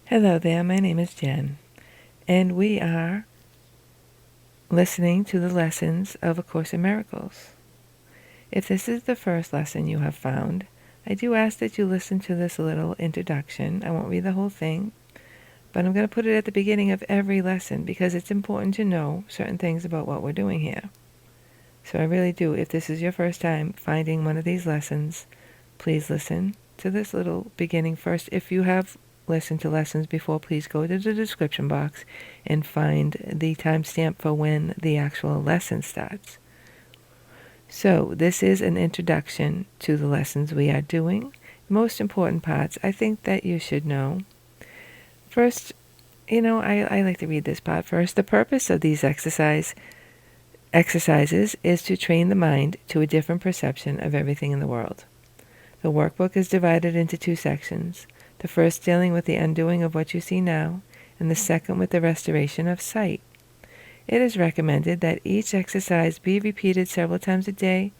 Hello there, my name is Jen, and we are listening to the lessons of A Course in Miracles. If this is the first lesson you have found, I do ask that you listen to this little introduction. I won't read the whole thing, but I'm going to put it at the beginning of every lesson because it's important to know certain things about what we're doing here. So I really do. If this is your first time finding one of these lessons, please listen to this little beginning first. If you have listened to lessons before, please go to the description box and find the timestamp for when the actual lesson starts. So this is an introduction to the lessons we are doing. Most important parts I think that you should know. First, I like to read this part first. The purpose of these exercises is to train the mind to a different perception of everything in the world. The workbook is divided into two sections. The first dealing with the undoing of what you see now, and the second with the restoration of sight. It is recommended that each exercise be repeated several times a day,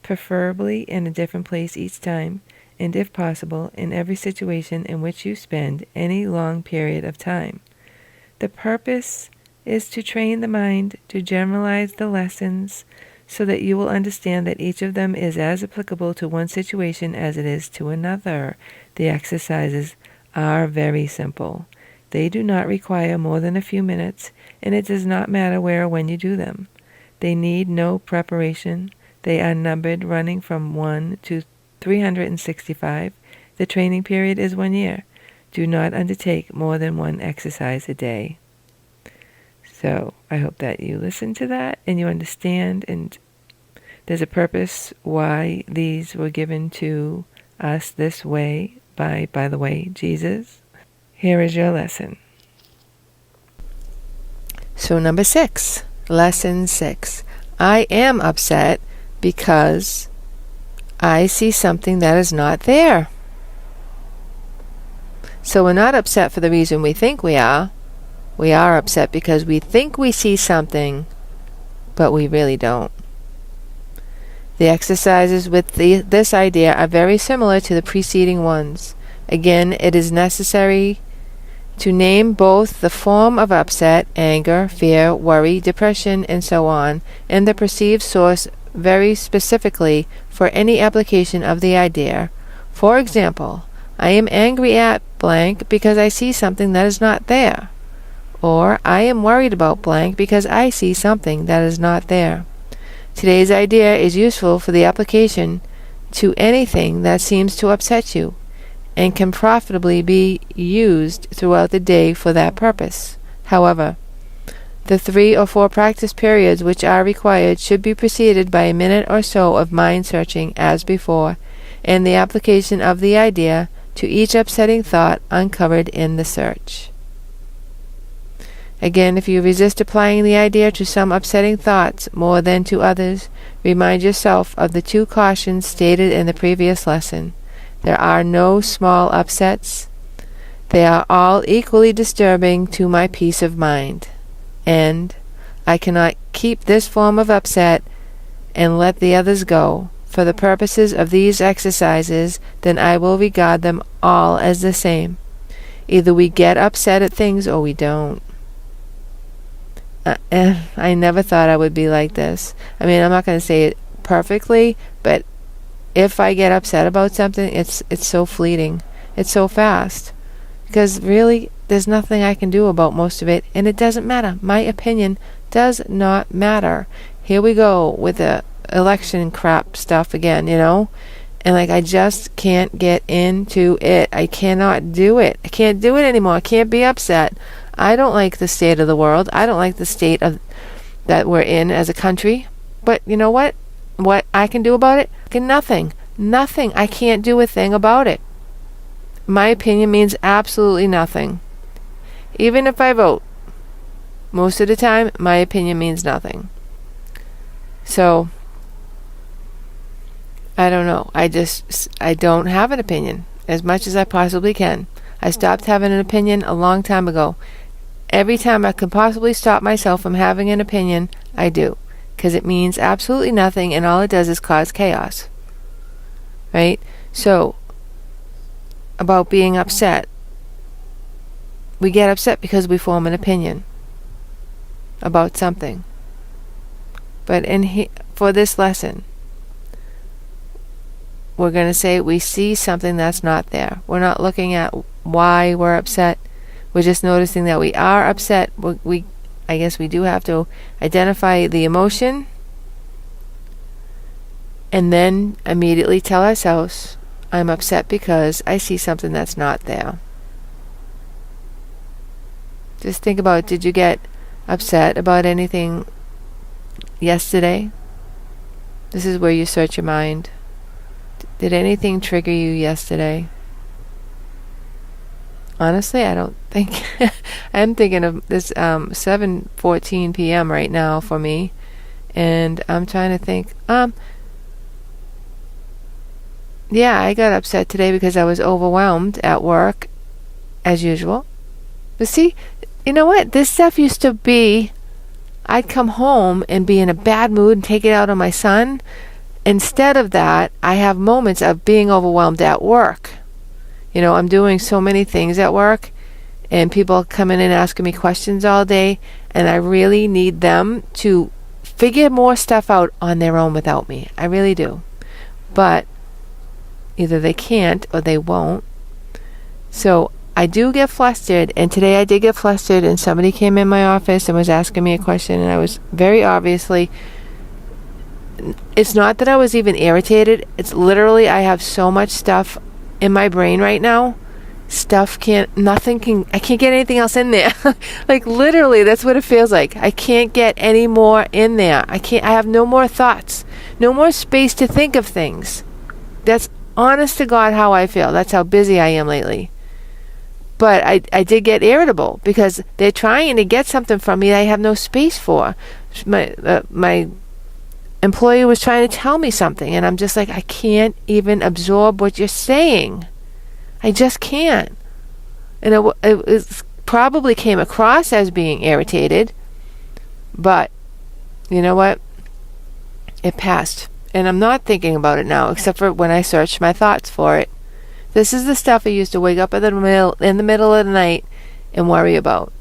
preferably in a different place each time, and if possible, in every situation in which you spend any long period of time. The purpose is to train the mind to generalize the lessons so that you will understand that each of them is as applicable to one situation as it is to another. The exercises are very simple. They do not require more than a few minutes, and it does not matter where or when you do them. They need no preparation. They are numbered running from 1 to 365. The training period is 1 year. Do not undertake more than one exercise a day. So I hope that you listen to that and you understand, and there's a purpose why these were given to us this way by the way, Jesus. Here is your lesson. So number 6, lesson 6. I am upset because I see something that is not there. So we're not upset for the reason we think we are. We are upset because we think we see something, but we really don't. The exercises with this idea are very similar to the preceding ones. Again, it is necessary to name both the form of upset, anger, fear, worry, depression, and so on, and the perceived source very specifically for any application of the idea. For example, I am angry at blank because I see something that is not there. Or, I am worried about blank because I see something that is not there. Today's idea is useful for the application to anything that seems to upset you, and can profitably be used throughout the day for that purpose. However, the 3 or 4 practice periods which are required should be preceded by a minute or so of mind searching as before, and the application of the idea to each upsetting thought uncovered in the search. Again, if you resist applying the idea to some upsetting thoughts more than to others, remind yourself of the 2 cautions stated in the previous lesson. There are no small upsets. They are all equally disturbing to my peace of mind. And I cannot keep this form of upset and let the others go. For the purposes of these exercises, then I will regard them all as the same. Either we get upset at things or we don't. I never thought I would be like this. I mean, I'm not going to say it perfectly, but if I get upset about something, it's so fleeting. It's so fast. Because really, there's nothing I can do about most of it, and it doesn't matter. My opinion does not matter. Here we go with the election crap stuff again, And I just can't get into it. I cannot do it. I can't do it anymore. I can't be upset. I don't like the state of the world. I don't like the state of that we're in as a country. But you know what? What I can do about it? Nothing. Nothing. I can't do a thing about it. My opinion means absolutely nothing. Even if I vote, most of the time, my opinion means nothing. So, I don't know. I don't have an opinion as much as I possibly can. I stopped having an opinion a long time ago. Every time I can possibly stop myself from having an opinion, I do. Because it means absolutely nothing, and all it does is cause chaos. Right? So, about being upset. we get upset because we form an opinion about something. But for this lesson, we're going to say we see something that's not there. We're not looking at why we're upset. We're just noticing that we are upset. I guess we do have to identify the emotion and then immediately tell ourselves, I'm upset because I see something that's not there. Just think about, did you get upset about anything yesterday? This is where you search your mind. Did anything trigger you yesterday? Honestly, I don't think. I'm thinking of this 7:14 p.m. right now for me, and I'm trying to think. Yeah, I got upset today because I was overwhelmed at work, as usual. But see, you know what? This stuff used to be, I'd come home and be in a bad mood and take it out on my son. Instead of that, I have moments of being overwhelmed at work. You know, I'm doing so many things at work, and people come in and asking me questions all day, and I really need them to figure more stuff out on their own without me. I really do. But either they can't or they won't. So I do get flustered, and today I did get flustered, and somebody came in my office and was asking me a question, and I was very obviously, it's not that I was even irritated, it's literally I have so much stuff in my brain right now. I can't get anything else in there. Like literally, that's what it feels like. I can't get any more in there. I have no more thoughts, no more space to think of things. That's honest to God how I feel. That's how busy I am lately. But I did get irritable because they're trying to get something from me I have no space for. My employee was trying to tell me something, and I'm just like, I can't even absorb what you're saying. I just can't. And it probably came across as being irritated, but you know what? It passed. And I'm not thinking about it now, except for when I searched my thoughts for it. This is the stuff I used to wake up in the middle of the night and worry about.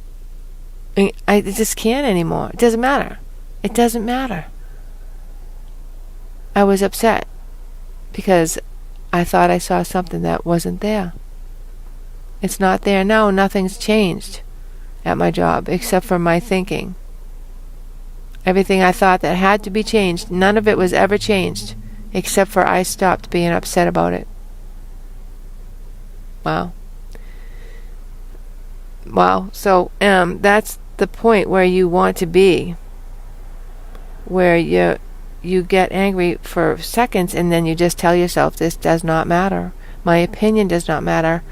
I just can't anymore. It doesn't matter. It doesn't matter. I was upset because I thought I saw something that wasn't there. It's not there now. Nothing's changed at my job except for my thinking. Everything I thought that had to be changed, none of it was ever changed except for I stopped being upset about it. Wow. So that's the point where you want to be, where you get angry for seconds and then you just tell yourself, this does not matter. My opinion does not matter.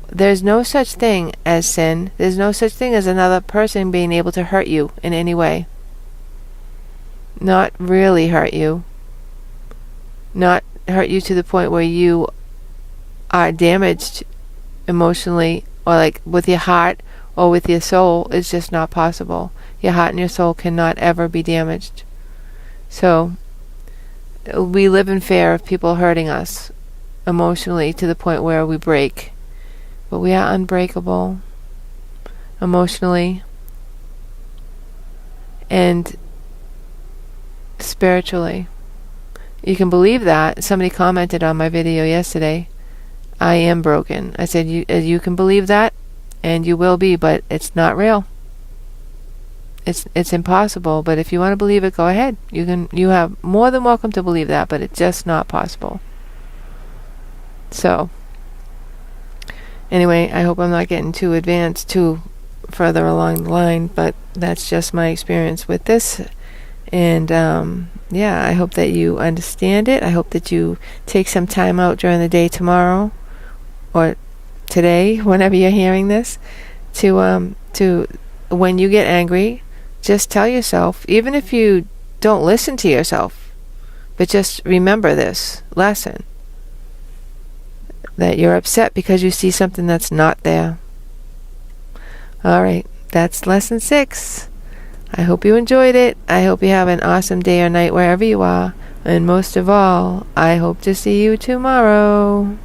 There's no such thing as sin. There's no such thing as another person being able to hurt you in any way. Not really hurt you. Not hurt you to the point where you are damaged emotionally, or like with your heart or with your soul. It's just not possible. Your heart and your soul cannot ever be damaged. So we live in fear of people hurting us emotionally to the point where we break. But we are unbreakable emotionally and spiritually. You can believe that. Somebody commented on my video yesterday, I am broken. I said, you can believe that, and you will be, but it's not real. It's impossible. But if you want to believe it, go ahead. You have more than welcome to believe that, but it's just not possible. So anyway, I hope I'm not getting too advanced, too further along the line, but that's just my experience with this. And yeah, I hope that you understand it. I hope that you take some time out during the day tomorrow or today, whenever you're hearing this, to when you get angry, just tell yourself, even if you don't listen to yourself, but just remember this lesson, that you're upset because you see something that's not there. All right, that's lesson 6. I hope you enjoyed it. I hope you have an awesome day or night wherever you are. And most of all, I hope to see you tomorrow.